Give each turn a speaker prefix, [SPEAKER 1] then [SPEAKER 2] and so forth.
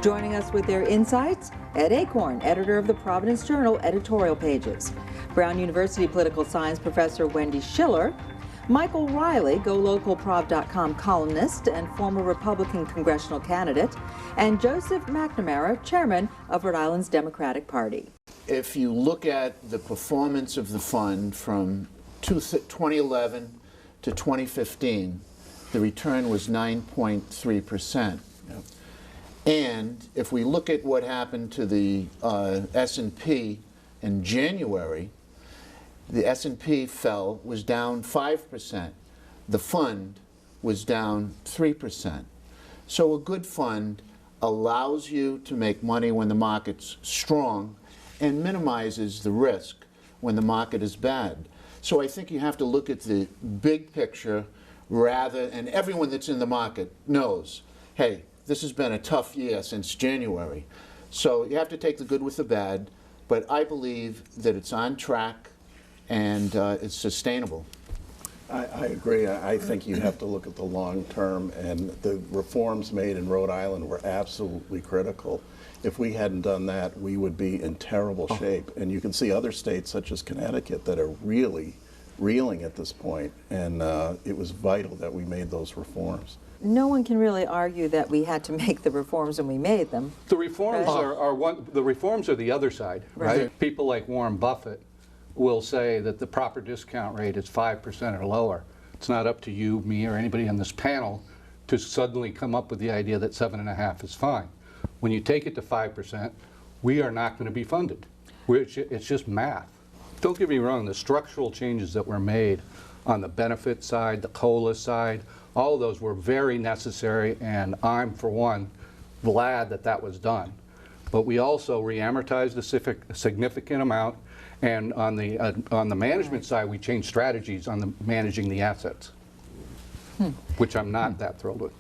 [SPEAKER 1] Joining us with their insights, Ed Acorn, editor of the Providence Journal editorial pages. Brown University political science professor Wendy Schiller, Michael Riley, GoLocalProv.com columnist and former Republican congressional candidate, and Joseph McNamara, chairman of Rhode Island's Democratic Party.
[SPEAKER 2] If you look at the performance of the fund from 2011 to 2015, the return was 9.3%. And if we look at what happened to the S&P in January, the S&P was down 5%. The fund was down 3%. So a good fund allows you to make money when the market's strong and minimizes the risk when the market is bad. So I think you have to look at the big picture and everyone that's in the market knows, hey, this has been a tough year since January. So you have to take the good with the bad, but I believe that it's on track and it's sustainable.
[SPEAKER 3] I agree. I think you have to look at the long term, and the reforms made in Rhode Island were absolutely critical. If we hadn't done that, we would be in terrible shape. And you can see other states such as Connecticut that are really reeling at this point, and it was vital that we made those reforms.
[SPEAKER 1] No one can really argue that we had to make the reforms and we made them.
[SPEAKER 4] The reforms
[SPEAKER 1] right?
[SPEAKER 4] the reforms are the other side, right? People like Warren Buffett will say that the proper discount rate is 5% or lower. It's not up to you, me, or anybody on this panel to suddenly come up with the idea that 7.5 is fine. When you take it to 5%, we are not going to be funded. It's just math. Don't get me wrong, the structural changes that were made on the benefit side, the COLA side, all of those were very necessary, and I'm, for one, glad that that was done. But we also re-amortized a significant amount, and on the management side, we changed strategies on managing the assets, which I'm not that thrilled with.